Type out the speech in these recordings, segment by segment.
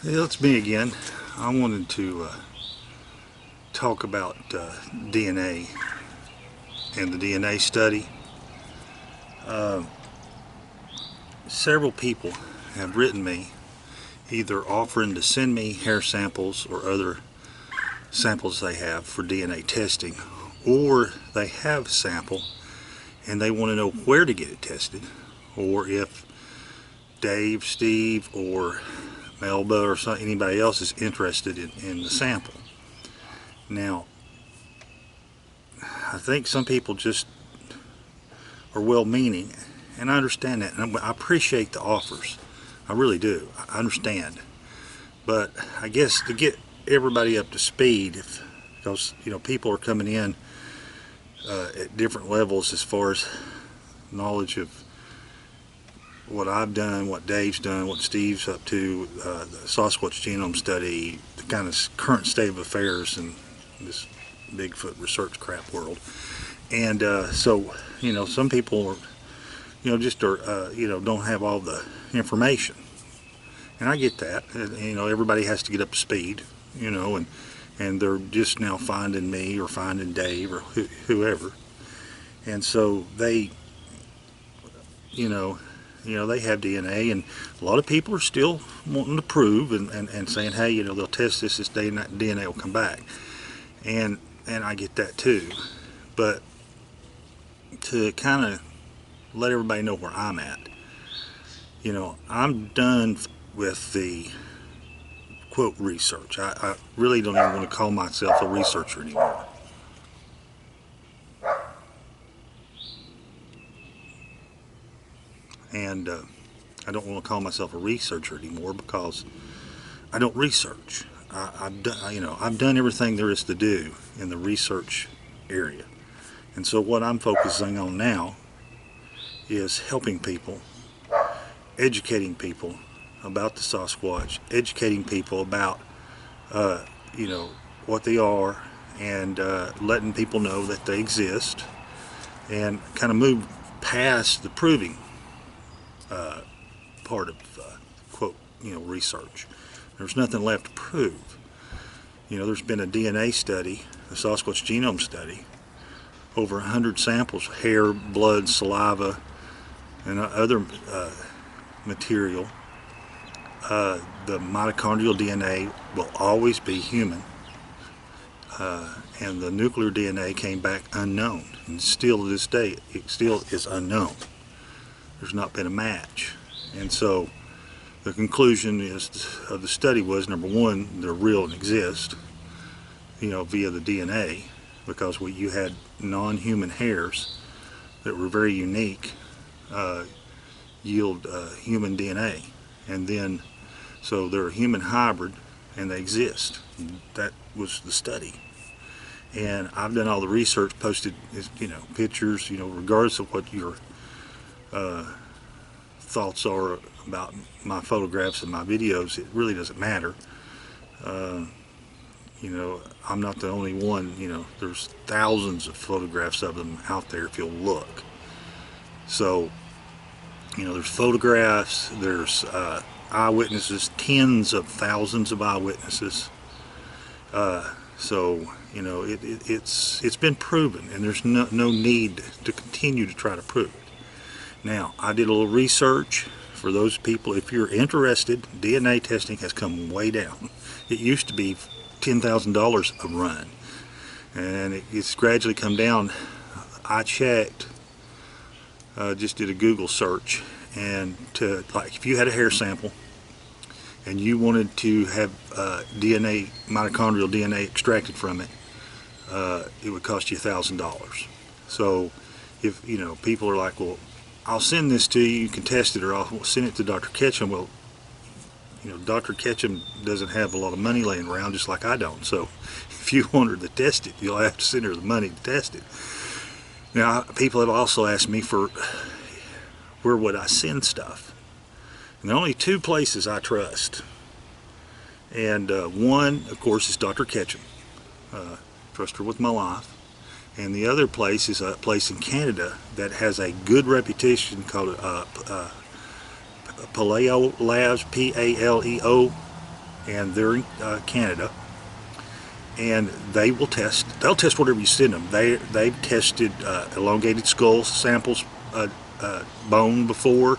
Hey, it's me again. I wanted to talk about DNA and the DNA study. Uh, Several people have written me either offering to send me hair samples or other samples they have for DNA testing, or they have a sample and they want to know where to get it tested, or if Dave, Steve, or Melba or anybody else is interested in the sample. Now, I think some people just are well-meaning, and I understand that, and I appreciate the offers. I really do. I understand, but I guess to get everybody up to speed, because people are coming in at different levels as far as knowledge of what I've done, what Dave's done, what Steve's up to, the Sasquatch genome study, the kind of current state of affairs in this Bigfoot research crap world. And so, some people are, just are, don't have all the information. And I get that. Everybody has to get up to speed, and they're just now finding me or finding Dave or whoever. And so they, they have DNA, and a lot of people are still wanting to prove and saying, hey, they'll test this day and that DNA will come back. And I get that too. But to kind of let everybody know where I'm at, I'm done with the quote research. I really don't even want to call myself a researcher anymore. And I don't want to call myself a researcher anymore because I don't research. I've done everything there is to do in the research area. And so what I'm focusing on now is helping people, educating people about the Sasquatch, educating people about, what they are, and letting people know that they exist, and kind of move past the proving part of, quote, research. There's nothing left to prove. There's been a DNA study, a Sasquatch genome study, over 100 samples, hair, blood, saliva, and other material. The mitochondrial DNA will always be human, and the nuclear DNA came back unknown, and still to this day it still is unknown. There's not been a match. And so the conclusion of the study was, number one, they're real and exist, via the DNA, because you had non-human hairs that were very unique yield human DNA, and then so they're a human hybrid and they exist. That was the study. And I've done all the research, posted pictures, regardless of what your thoughts are about my photographs and my videos. It really doesn't matter. I'm not the only one. There's thousands of photographs of them out there if you'll look. So there's photographs, there's eyewitnesses, tens of thousands of eyewitnesses. So it's been proven, and there's no need to continue to try to prove it. Now, I did a little research for those people. If you're interested, DNA testing has come way down. It used to be $10,000 a run, and it's gradually come down. I checked, just did a Google search, and if you had a hair sample and you wanted to have mitochondrial DNA extracted from it, it would cost you $1,000. So if people are like, well, I'll send this to you, you can test it, or I'll send it to Dr. Ketchum. Well, Dr. Ketchum doesn't have a lot of money laying around, just like I don't. So if you want her to test it, you'll have to send her the money to test it. Now, people have also asked me for where would I send stuff. And there are only two places I trust. And one, of course, is Dr. Ketchum. Trust her with my life. And the other place is a place in Canada that has a good reputation called Paleo Labs, Paleo and they're in Canada, and they'll test whatever you send them. They've tested elongated skull samples, bone before.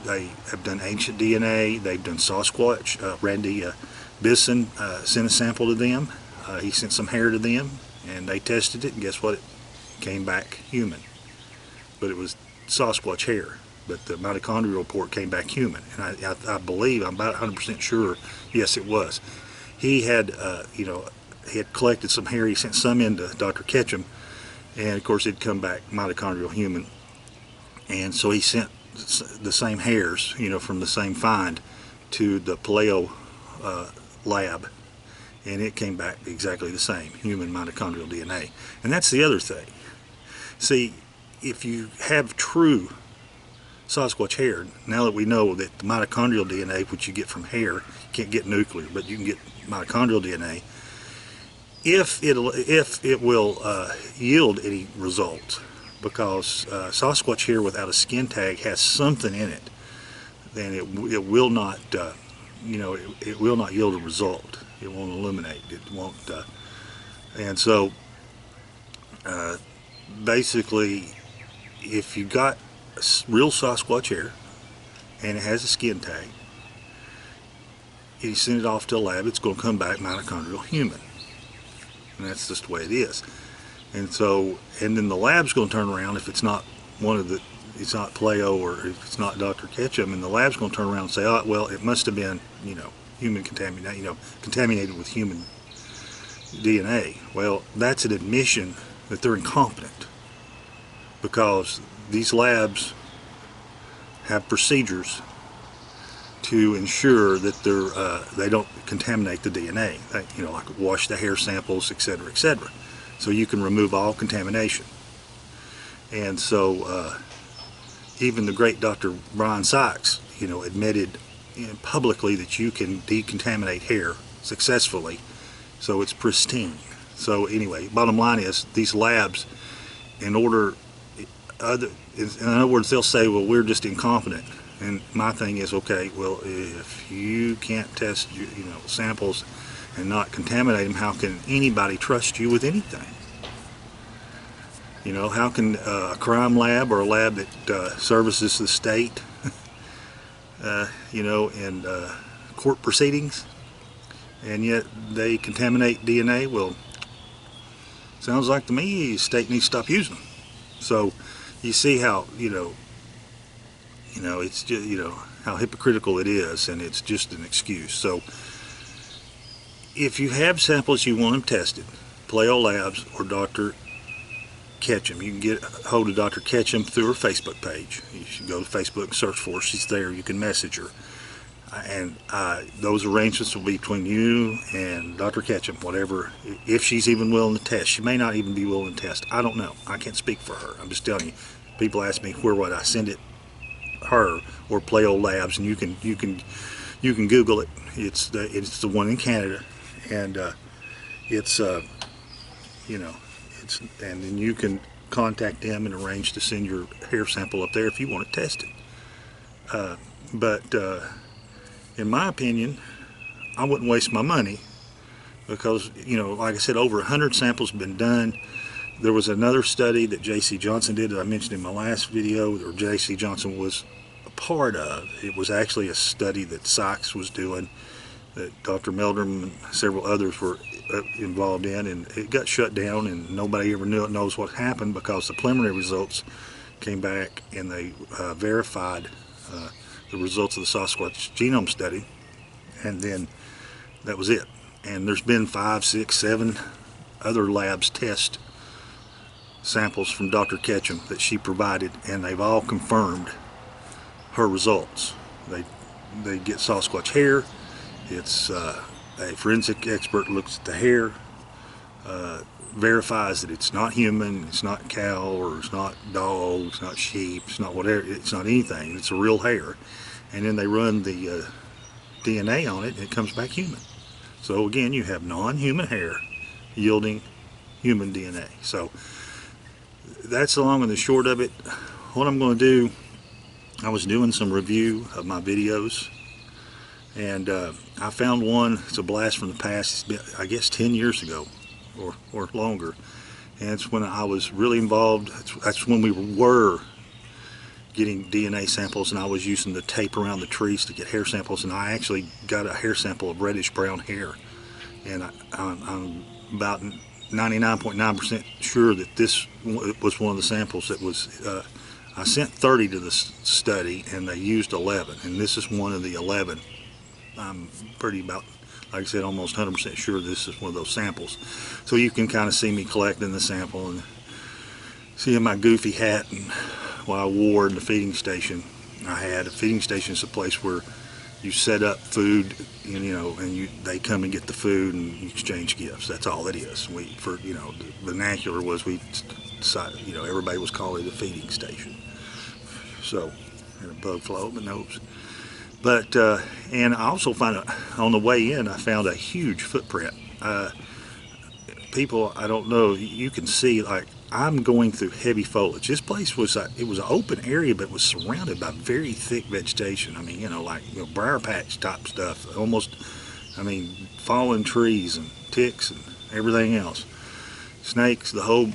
They have done ancient DNA. They've done Sasquatch. Randy Bisson sent a sample to them. He sent some hair to them, and they tested it, and guess what? It came back human. But it was Sasquatch hair. But the mitochondrial report came back human. And I believe, I'm about 100% sure, yes, it was. He had, he had collected some hair. He sent some in to Dr. Ketchum, and of course it'd come back mitochondrial human. And so he sent the same hairs, from the same find to the Paleo lab, and it came back exactly the same, human mitochondrial DNA. And that's the other thing. See, if you have true Sasquatch hair, now that we know that the mitochondrial DNA, which you get from hair, you can't get nuclear, but you can get mitochondrial DNA, if it will yield any results, because Sasquatch hair without a skin tag has something in it, then it will not, it will not yield a result. It won't illuminate. It won't, and so basically, if you got real Sasquatch hair and it has a skin tag, you send it off to a lab, it's going to come back mitochondrial human, and that's just the way it is. And so, and then the lab's going to turn around, if it's not it's not Paleo, or if it's not Dr. Ketchum, and the lab's going to turn around and say, oh, well, it must have been, human contaminated with human DNA. Well, that's an admission that they're incompetent, because these labs have procedures to ensure that they don't contaminate the DNA, like wash the hair samples, etc., etc., so you can remove all contamination. And so even the great Dr. Brian Sykes, admitted publicly that you can decontaminate hair successfully, so it's pristine. So anyway, bottom line is, these labs, in other words, they'll say, well, we're just incompetent. And my thing is, okay, well, if you can't test samples and not contaminate them, how can anybody trust you with anything? How can a crime lab, or a lab that services the state, in court proceedings, and yet they contaminate DNA? Well, sounds like to me the state needs to stop using them. So you see how, it's just, how hypocritical it is, and it's just an excuse. So if you have samples you want them tested, Paleo Labs or Dr. Ketchum, you can get a hold of Dr. Ketchum through her Facebook page. You should go to Facebook and search for her. She's there. You can message her. And those arrangements will be between you and Dr. Ketchum, whatever, if she's even willing to test. She may not even be willing to test. I don't know. I can't speak for her. I'm just telling you. People ask me where would I send it, her or Paleo Labs, and you can Google it. It's the one in Canada, and and then you can contact them and arrange to send your hair sample up there if you want to test it. But in my opinion, I wouldn't waste my money, because, like I said, over 100 samples have been done. There was another study that J.C. Johnson did that I mentioned in my last video, or J.C. Johnson was a part of. It was actually a study that Sykes was doing, that Dr. Meldrum and several others were involved in, and it got shut down, and nobody ever knows what happened, because the preliminary results came back and they verified the results of the Sasquatch genome study, and then that was it. And there's been 5, 6, 7 other labs test samples from Dr. Ketchum that she provided, and they've all confirmed her results. They get Sasquatch hair. It's a forensic expert looks at the hair, verifies that it's not human, it's not cow, or it's not dog, it's not sheep, it's not whatever, it's not anything, it's a real hair. And then they run the DNA on it, and it comes back human. So again, you have non-human hair yielding human DNA. So that's the long and the short of it. What I'm going to do, I was doing some review of my videos, And I found one. It's a blast from the past. It's been, I guess, 10 years ago or longer. And it's when I was really involved. That's when we were getting DNA samples, and I was using the tape around the trees to get hair samples, and I actually got a hair sample of reddish brown hair. And I'm about 99.9% sure that this was one of the samples that was, I sent 30 to the study and they used 11, and this is one of the 11. I'm pretty about, like I said, almost 100% sure this is one of those samples. So you can kind of see me collecting the sample and seeing my goofy hat and what I wore in the feeding station. I had a feeding station is a place where you set up food, and they come and get the food and you exchange gifts. That's all it is. The vernacular was we decided, everybody was calling it a feeding station. So, and a bug flow, but nose. But, and I also found, on the way in, I found a huge footprint. People, I don't know, you can see, like, I'm going through heavy foliage. This place was, it was an open area, but was surrounded by very thick vegetation. I mean, briar patch type stuff, almost, fallen trees and ticks and everything else. Snakes, the whole,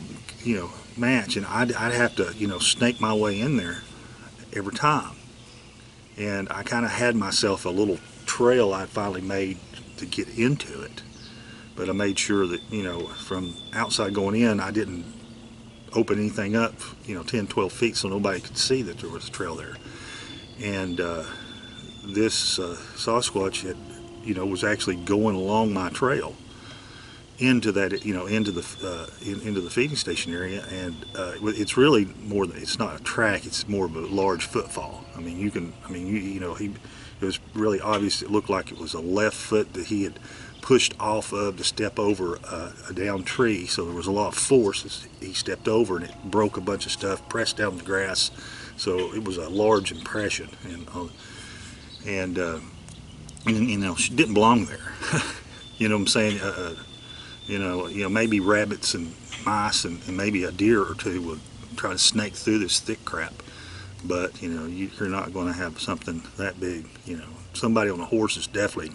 match. And I'd have to, snake my way in there every time. And I kind of had myself a little trail I finally made to get into it. But I made sure that, from outside going in, I didn't open anything up, 10, 12 feet so nobody could see that there was a trail there. And this Sasquatch had, was actually going along my trail into that, into the feeding station area. And it's really more than, it's not a track, it's more of a large footfall. It was really obvious. It looked like it was a left foot that he had pushed off of to step over a down tree, so there was a lot of force as he stepped over, and it broke a bunch of stuff, pressed down the grass, so it was a large impression. And she didn't belong there. You know what I'm saying? Maybe rabbits and mice and maybe a deer or two would try to snake through this thick crap, but you're not going to have something that big. Somebody on a horse is definitely,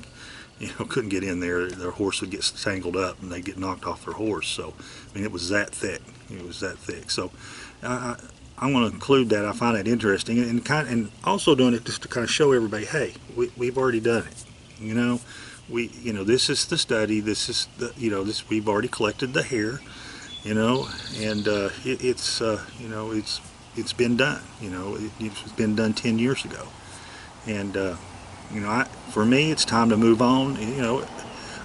couldn't get in there. Their horse would get tangled up and they'd get knocked off their horse. So, it was that thick. It was that thick. So, I want to include that. I find that interesting, and also doing it just to kind of show everybody, hey, we've already done it. This is the study. This is the, we've already collected the hair, and it's been done. It's been done 10 years ago, and for me, it's time to move on. I'm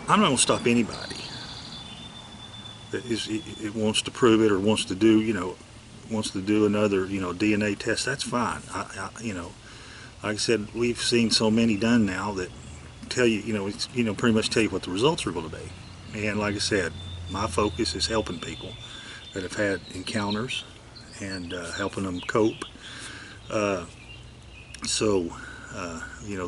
not going to stop anybody that it wants to prove it or wants to do another, DNA test. That's fine. Like I said, we've seen so many done now that tell you, pretty much tell you what the results are going to be. And like I said, my focus is helping people that have had encounters and helping them cope.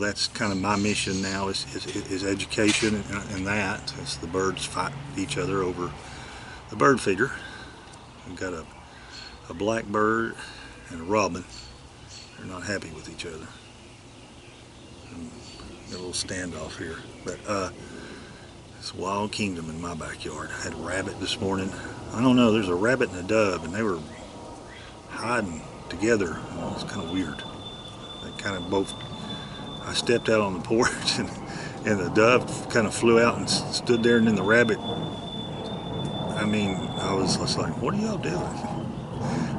That's kind of my mission now is education and that. As the birds fight each other over the bird feeder. We've got a blackbird and a robin. They're not happy with each other. And a little standoff here. But it's a wild kingdom in my backyard. I had a rabbit this morning. I don't know, there's a rabbit and a dove, and they were hiding together. It's kind of weird. They kind of both, I stepped out on the porch and the dove kind of flew out and stood there, and then the rabbit, I was just like, what are y'all doing?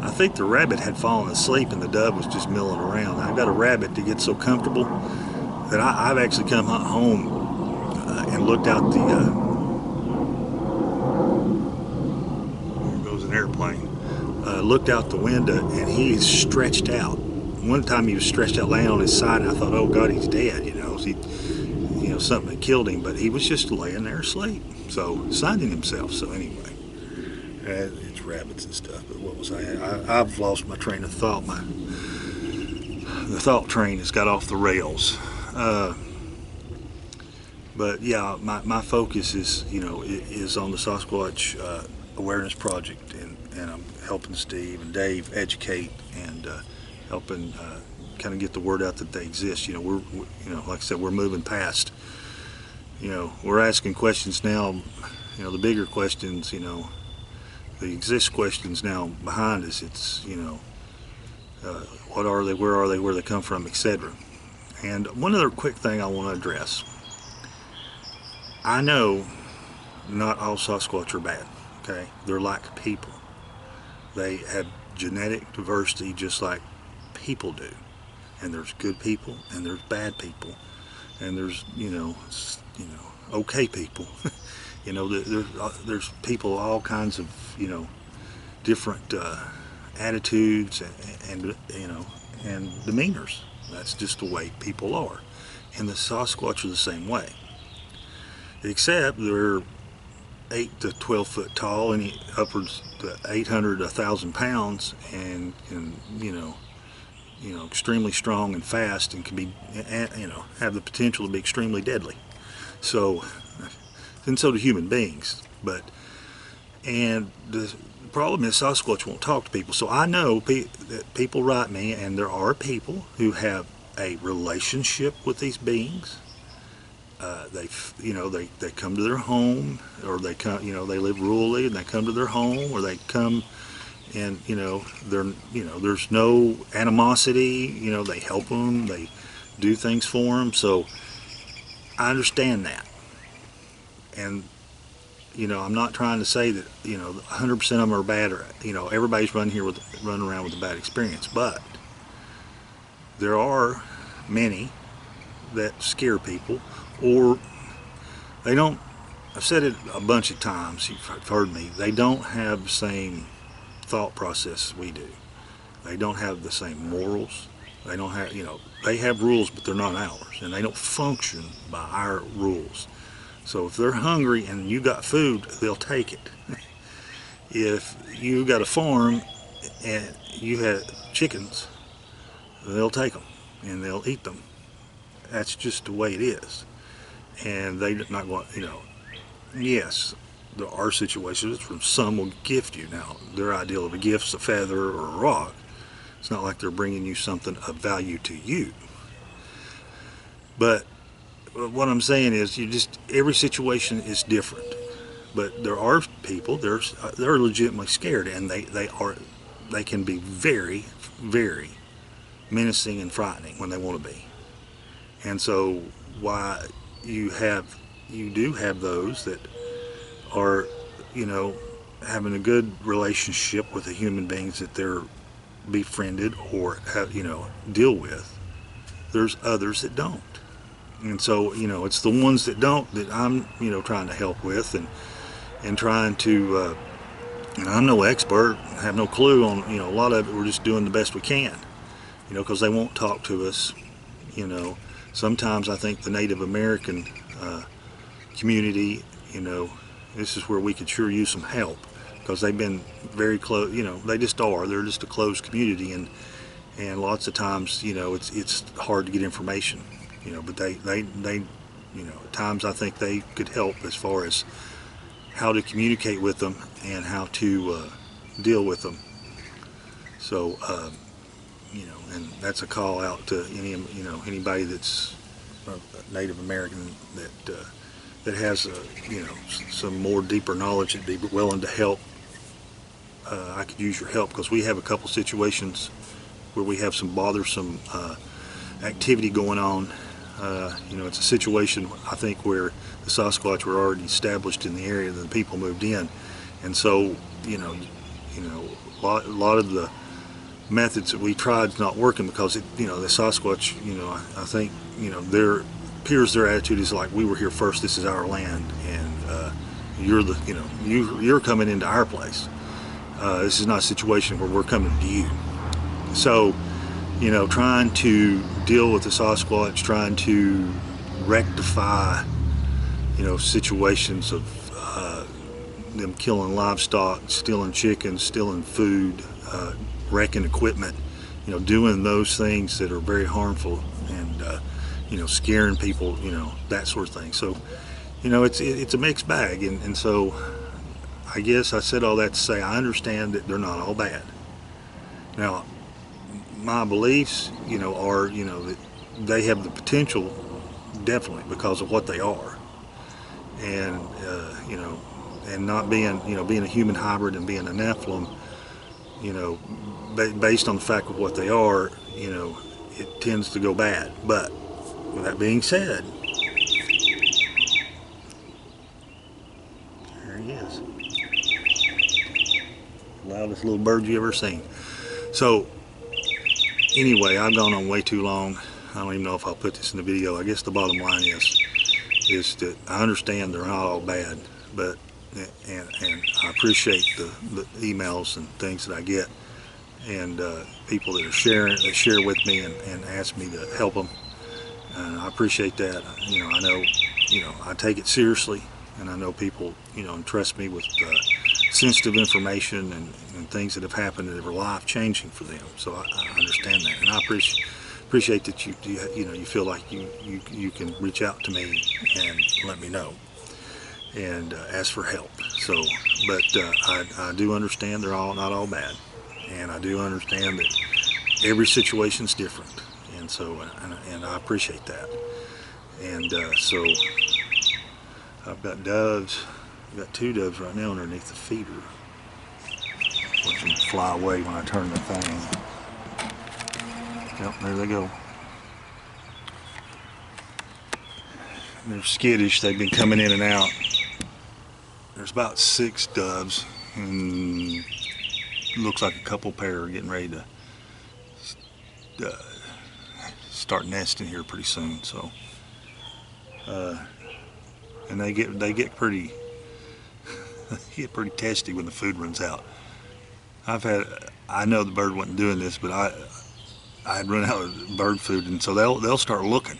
I think the rabbit had fallen asleep and the dove was just milling around. I got a rabbit that gets so comfortable that I've actually come home and looked out the, there goes an airplane, looked out the window, and he is stretched out. One time he was stretched out laying on his side, and I thought, oh God, he's dead, something had killed him, but he was just laying there asleep, so sunning himself. So anyway, it's rabbits and stuff, but what was I've lost my train of thought. The thought train has got off the rails. But yeah, my focus is on the Sasquatch awareness project, and I'm helping Steve and Dave educate and helping kind of get the word out that they exist. You know, like I said, we're moving past. You know, we're asking questions now. You know, the bigger questions. You know, the exist questions now behind us. It's, you know, what are they? Where are they? Where they come from, etc. And one other quick thing I want to address. I know not all Sasquatch are bad. Okay, they're like people. They have genetic diversity just like people do. And there's good people and there's bad people. And there's, you know, okay people. You know, there's people, all kinds of, you know, different attitudes and, you know, and demeanors. That's just the way people are. And the Sasquatch are the same way. Except they're 8 to 12 foot tall and upwards to 800 to 1,000 pounds and you know, extremely strong and fast and can be, you know, have the potential to be extremely deadly. So, and so do human beings. And the problem is Sasquatch won't talk to people. So I know that people write me, and there are people who have a relationship with these beings. They come to their home, or they come, you know, they live rurally and they come to their home, or they come and, you know, there's no animosity, you know, they help them, they do things for them. So I understand that. And, you know, I'm not trying to say that, you know, 100% of them are bad, or, you know, everybody's running around with a bad experience, but there are many that scare people, or they don't. I've said it a bunch of times, you've heard me, they don't have the same thought process as we do. They don't have the same morals. They don't have, you know, they have rules, but they're not ours, and they don't function by our rules. So if they're hungry and you got food, they'll take it. If you got a farm and you had chickens, they'll take them and they'll eat them. That's just the way it is. And they're not going, you know, yes, there are situations where some will gift you. Now, their ideal of a gift's a feather or a rock. It's not like they're bringing you something of value to you. But what I'm saying is, every situation is different. But there are people, they're legitimately scared, and they can be very, very menacing and frightening when they want to be. And so why you do have those that are, you know, having a good relationship with the human beings that they're befriended or have, you know, deal with. There's others that don't. And so, you know, it's the ones that don't that I'm, you know, trying to help with and trying to, and I'm no expert, have no clue on, you know, a lot of it we're just doing the best we can, you know, because they won't talk to us, you know. Sometimes I think the Native American community, you know, this is where we could sure use some help, because they've been very close, you know, they're just a closed community, and lots of times, you know, it's hard to get information, you know, but they you know, at times I think they could help as far as how to communicate with them and how to deal with them. So you know, and that's a call out to anybody that's Native American that has you know, some more deeper knowledge, that'd be willing to help. I could use your help, because we have a couple situations where we have some bothersome activity going on. You know, it's a situation, I think, where the Sasquatch were already established in the area, and the people moved in, and so you know, a lot of the methods that we tried is not working, because you know, the Sasquatch, you know, I think, you know, their attitude is like, we were here first, this is our land, and you're coming into our place. This is not a situation where we're coming to you. So, you know, trying to deal with the Sasquatch, trying to rectify, you know, situations of them killing livestock, stealing chickens, stealing food, wrecking equipment, you know, doing those things that are very harmful, and you know, scaring people, you know, that sort of thing. So, you know, it's a mixed bag, and so I guess I said all that to say I understand that they're not all bad. Now, my beliefs, are, that they have the potential, definitely, because of what they are. And, and not being, being a human hybrid and being a Nephilim, based on the fact of what they are, it tends to go bad. But with that being said, there he is. Loudest little bird you ever seen. So anyway, I've gone on way too long. I don't even know if I'll put this in the video. I guess the bottom line is that I understand they're not all bad, but and I appreciate the emails and things that I get, and people that share with me and ask me to help them. And I appreciate that. I know, I take it seriously, and I know people, entrust me with sensitive information and things that have happened that were life changing for them. So I understand that, and I appreciate that you feel like you can reach out to me and let me know and ask for help. So, but I do understand they're not all bad, and I do understand that every situation's different, and so and I appreciate that. And so I've got doves. I've got 2 doves right now underneath the feeder. Watch them fly away when I turn the thing. Yep, there they go. They're skittish. They've been coming in and out. There's about 6 doves, and looks like a couple pair are getting ready to start nesting here pretty soon. So, and they get pretty pretty testy when the food runs out. I know the bird wasn't doing this, but I had run out of bird food, and so they'll start looking.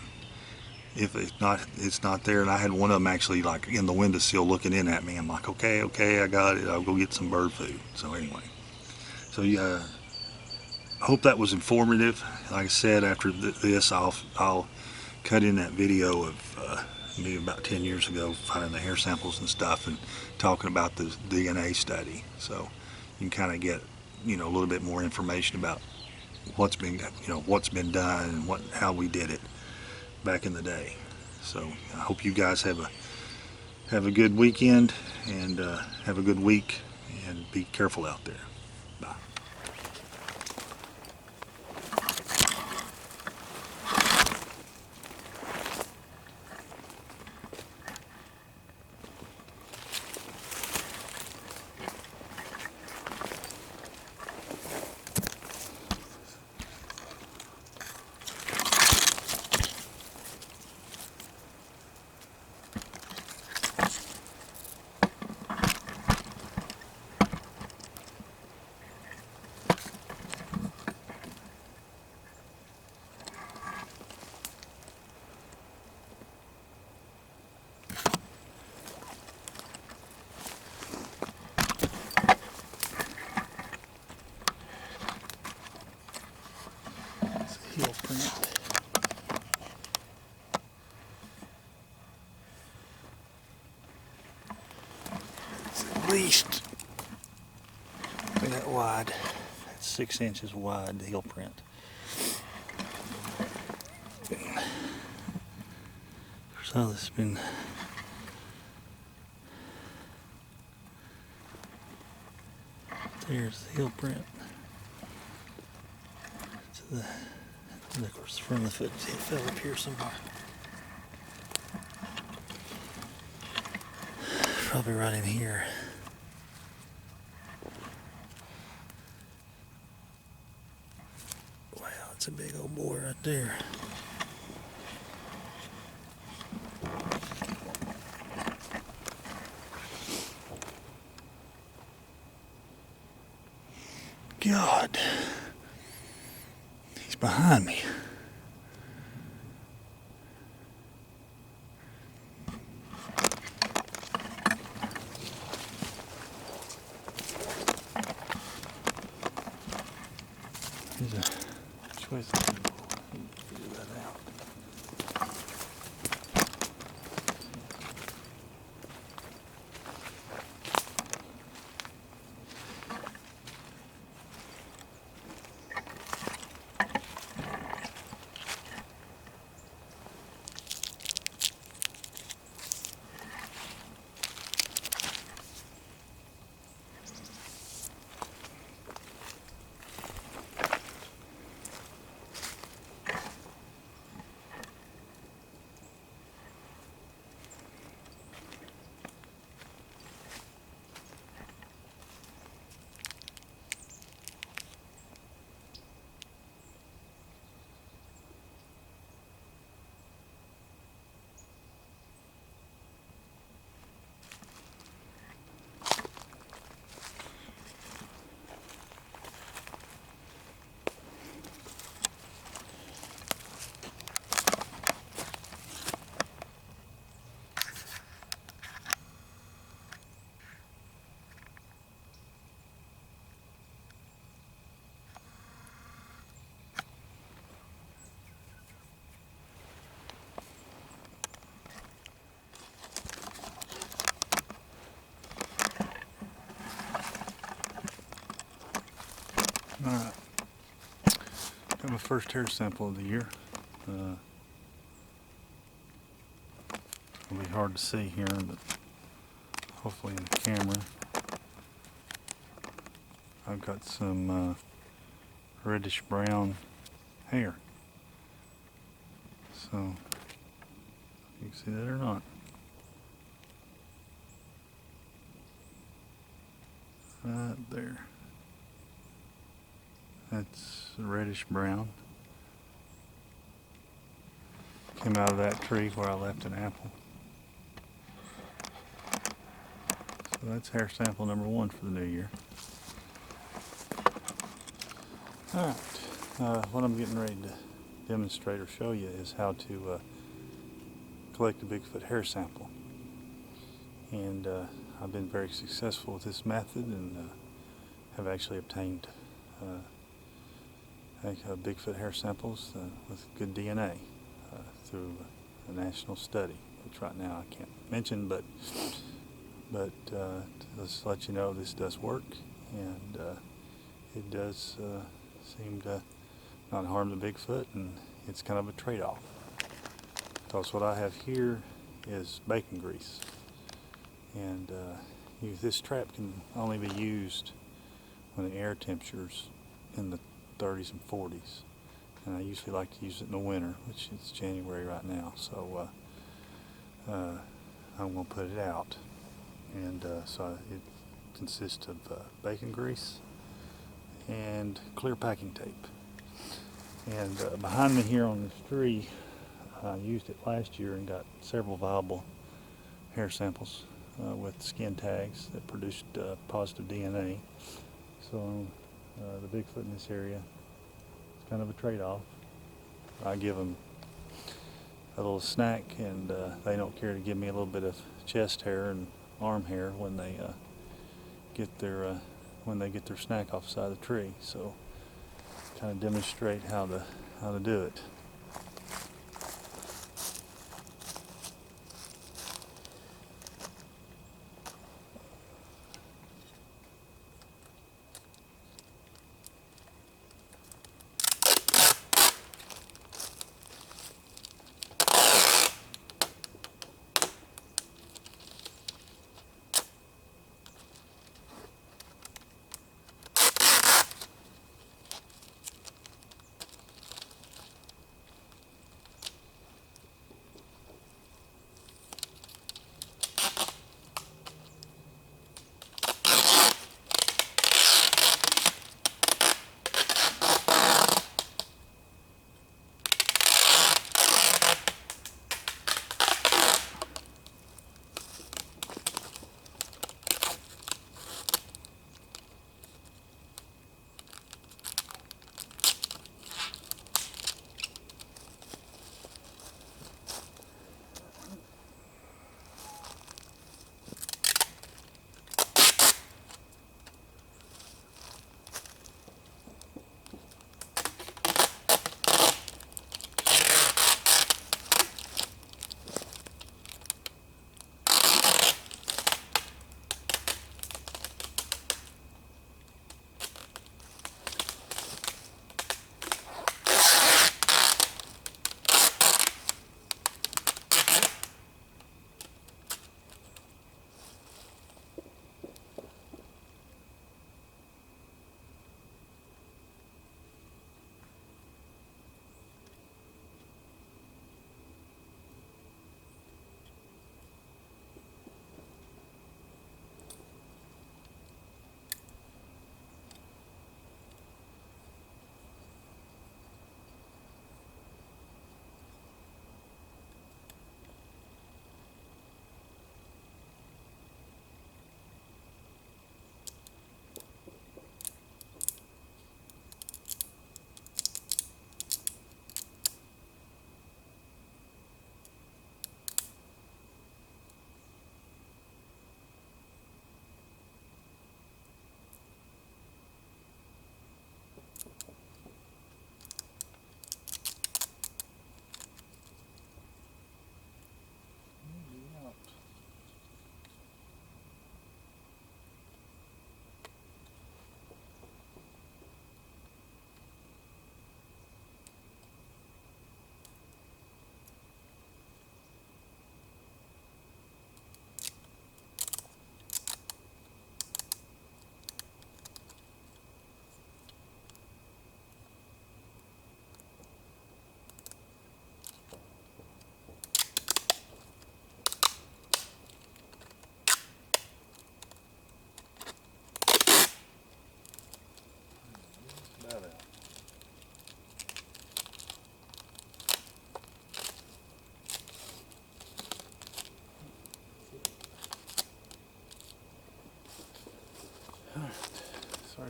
If it's not there, and I had one of them actually like in the windowsill looking in at me. I'm like, okay, I got it. I'll go get some bird food. So anyway, so yeah, I hope that was informative. Like I said, after this, I'll cut in that video of maybe about 10 years ago, finding the hair samples and stuff, and talking about the DNA study. So you can kind of get a little bit more information about what's been done and how we did it back in the day. So I hope you guys have a good weekend, and have a good week, and be careful out there. Bye. Heel print. It's at least that wide. That's 6 inches wide, the heel print. So this has been there's the heel print. And of course, the front of the foot, it fell up here somewhere. Probably right in here. Wow, it's a big old boy right there. God. He's behind me. Which way is it? Figure that out. Alright, got my first hair sample of the year. It'll be hard to see here, but hopefully in the camera. I've got some reddish brown hair. So, you can see that or not. Right there. That's reddish brown. Came out of that tree where I left an apple. So that's hair sample number 1 for the new year. Alright, what I'm getting ready to demonstrate or show you is how to collect a Bigfoot hair sample. And I've been very successful with this method and have actually obtained Bigfoot hair samples with good DNA through a national study, which right now I can't mention, but let's let you know this does work, and it does seem to not harm the Bigfoot, and it's kind of a trade-off. Because what I have here is bacon grease, and this trap can only be used when the air temperature's in the 30s and 40s, and I usually like to use it in the winter, which it's January right now, so I'm going to put it out. And so it consists of bacon grease and clear packing tape. And behind me here on this tree, I used it last year and got several viable hair samples with skin tags that produced positive DNA. So the Bigfoot in this area is kind of a trade-off. I give them a little snack, and they don't care to give me a little bit of chest hair and arm hair when they get their snack off the side of the tree. So kind of demonstrate how to do it.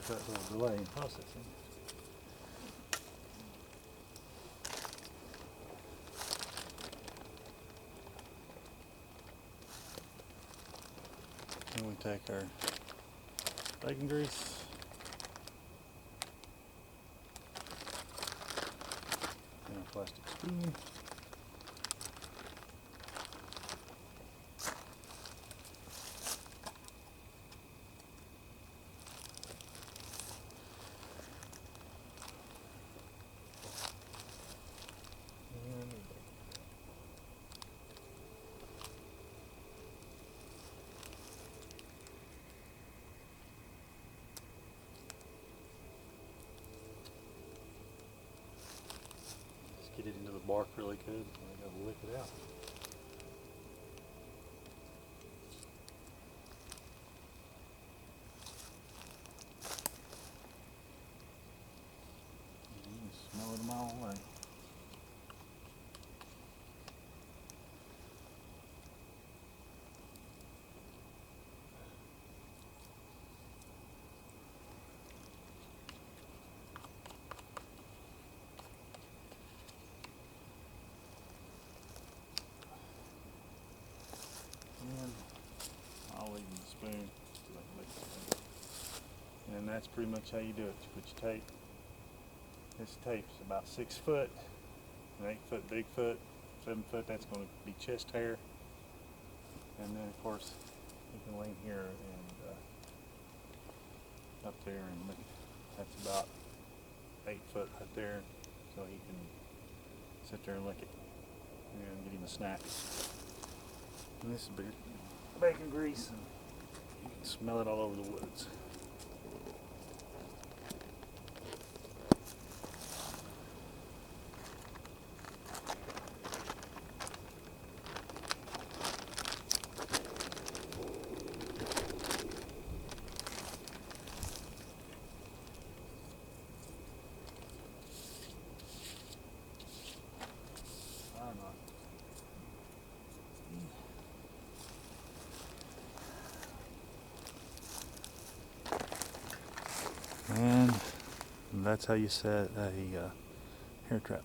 with that little delay in processing. Then we take our bacon grease. And a plastic spoon. Get it into the bark really good, and I gotta lick it out. You can smell it a mile away. And I'll leave the spoon so I can lick the spoon. And that's pretty much how you do it. You put your tape. This tape's about 6 foot, an 8 foot Bigfoot, 7 foot, that's going to be chest hair. And then of course you can lean here and up there and look. That's about 8 foot right there, so he can sit there and lick it and get him a snack. And this is bacon grease, and you can smell it all over the woods. And that's how you set a hair trap.